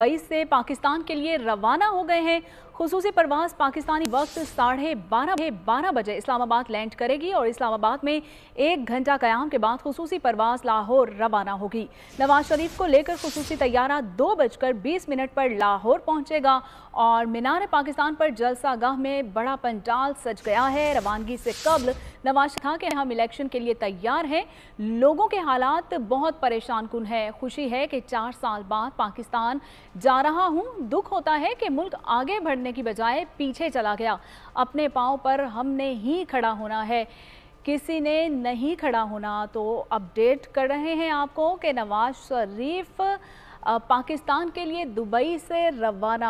Dubai से पाकिस्तान के लिए रवाना हो गए हैं। खुसूसी परवाज पाकिस्तानी वक्त 12:30 बजे इस्लामाबाद लैंड करेगी और इस्लामाबाद में 1 घंटा क़याम के बाद खुसूसी परवाज लाहौर रवाना होगी। नवाज शरीफ को लेकर खुसूसी तैयारा 2:20 पर लाहौर पहुंचेगा और मीनार पाकिस्तान पर जलसागाह में बड़ा पंडाल सज गया है। रवानगी से कबल नवाज था कि हम इलेक्शन के लिए तैयार हैं, लोगों के हालात बहुत परेशान कुन है। खुशी है कि 4 साल बाद पाकिस्तान जा रहा हूं। दुख होता है कि मुल्क आगे बढ़ने की बजाय पीछे चला गया। अपने पांव पर हमने ही खड़ा होना है, किसी ने नहीं खड़ा होना। तो अपडेट कर रहे हैं आपको कि नवाज शरीफ पाकिस्तान के लिए दुबई से रवाना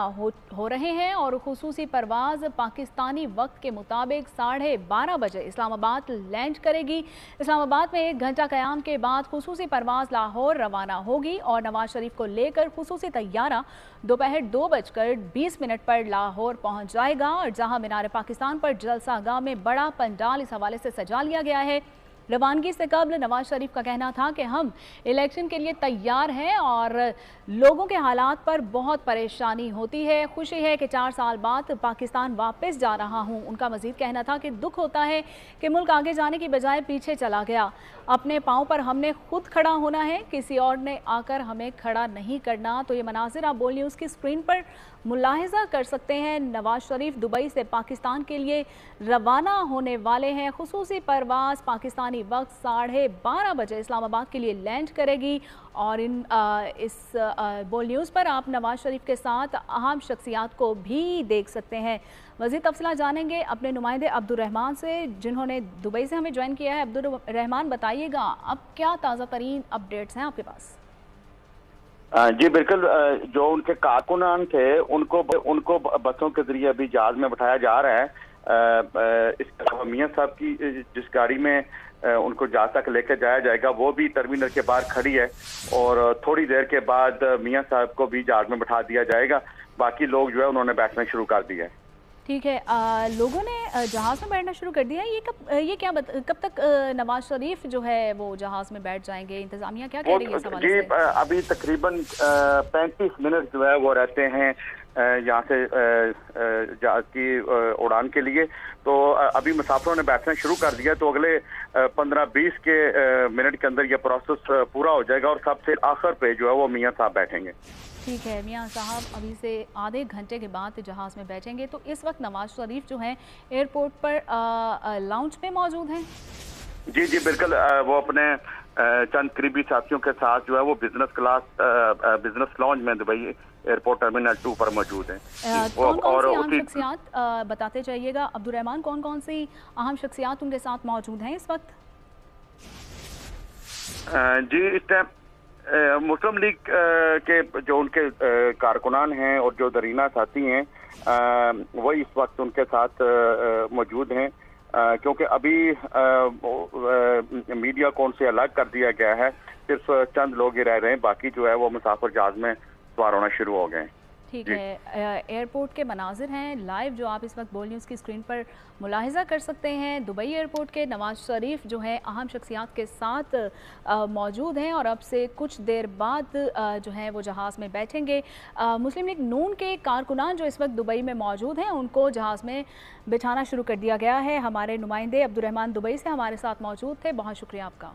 हो रहे हैं और खुसूसी परवाज़ पाकिस्तानी वक्त के मुताबिक 12:30 बजे इस्लामाबाद लैंड करेगी। इस्लामाबाद में 1 घंटा क़याम के बाद खुसूसी परवाज़ लाहौर रवाना होगी और नवाज शरीफ को लेकर खुसूसी तैयारा दोपहर 2:20 पर लाहौर पहुंच जाएगा और जहां मीनार पाकिस्तान पर जलसागाह में बड़ा पंडाल इस हवाले से सजा लिया गया है। रवानगी से कबल नवाज शरीफ का कहना था कि हम इलेक्शन के लिए तैयार हैं और लोगों के हालात पर बहुत परेशानी होती है। खुशी है कि 4 साल बाद पाकिस्तान वापस जा रहा हूं। उनका मजीद कहना था कि दुख होता है कि मुल्क आगे जाने की बजाय पीछे चला गया। अपने पाँव पर हमने खुद खड़ा होना है, किसी और ने आकर हमें खड़ा नहीं करना। तो ये मनाजिर आप बोल न्यूज़ की स्क्रीन पर मुलाहिजा कर सकते हैं। नवाज शरीफ दुबई से पाकिस्तान के लिए रवाना होने वाले हैं। खुसूसी परवाज़ पाकिस्तानी वक्त 12:30 बजे इस्लामाबाद के लिए लैंड करेगी और इस बोल न्यूज़ पर आप नवाज शरीफ के साथ अहम शख्सियात को भी देख सकते हैं। मज़ीद तफसीलात जानेंगे अपने नुमाइंदे अब्दुर्रहमान से, जिन्होंने दुबई से हमें ज्वाइन किया है। अब्दुर्रहमान, बताइएगा अब क्या ताज़ा तरीन अपडेट्स हैं आपके पास? जी बिल्कुल, जो उनके कारकुनान थे उनको बसों के जरिए अभी जहाज में बैठाया जा रहा है। इसके अलावा मियाँ साहब की जिस गाड़ी में उनको जहाज तक लेकर जाया जाएगा वो भी टर्मिनल के बाहर खड़ी है और थोड़ी देर के बाद मियाँ साहब को भी जहाज में बैठा दिया जाएगा। बाकी लोग जो है उन्होंने बैठना शुरू कर दिया है। ठीक है, लोगों ने जहाज़ में बैठना शुरू कर दिया है। कब तक नवाज शरीफ जो है वो जहाज़ में बैठ जाएंगे? इंतजामिया क्या कह रही है इस हवाले से? अभी तकरीबन 35 मिनट जो है वो रहते हैं यहाँ से जहाज की उड़ान के लिए। तो अभी मुसाफिरों ने बैठना शुरू कर दिया, तो अगले 15-20 के मिनट के अंदर ये प्रोसेस पूरा हो जाएगा और सबसे आखिर पे जो है वो मियाँ साहब बैठेंगे। ठीक है, मियाँ साहब अभी से आधे घंटे के बाद जहाज़ में बैठेंगे। तो इस वक्त नवाज शरीफ जो हैं एयरपोर्ट पर लाउंज में मौजूद हैं? जी जी बिल्कुल, वो अपने चंद करीबी साथियों के साथ जो है वो बिजनेस लॉन्ज में दुबई एयरपोर्ट टर्मिनल 2 पर मौजूद हैं। कौन कौन सी अहम शख्सियात बताते जाइएगा अब्दुर्रहमान, कौन कौन सी अहम शख्सियात उनके साथ मौजूद हैं इस वक्त? जी, इस टाइम मुस्लिम लीग के जो उनके कारकुनान हैं और जो दरीना साथी हैं वही इस वक्त उनके साथ मौजूद हैं, क्योंकि अभी मीडिया को उनसे अलग कर दिया गया है। सिर्फ चंद लोग ही रह रहे हैं, बाकी जो है वो मुसाफिर जहाज में सवार होना शुरू हो गए हैं। ठीक है, एयरपोर्ट के मनाजिर हैं लाइव जो आप इस वक्त बोल न्यूज़ की स्क्रीन पर मुलाहिजा कर सकते हैं। दुबई एयरपोर्ट के नवाज शरीफ जो हैं अहम शख्सियात के साथ मौजूद हैं और अब से कुछ देर बाद जो हैं वो जहाज़ में बैठेंगे। मुस्लिम लीग नून के कारकुनान जो इस वक्त दुबई में मौजूद हैं उनको जहाज़ में बिठाना शुरू कर दिया गया है। हमारे नुमाइंदे अब्दुर्रहमान दुबई से हमारे साथ मौजूद थे, बहुत शुक्रिया आपका।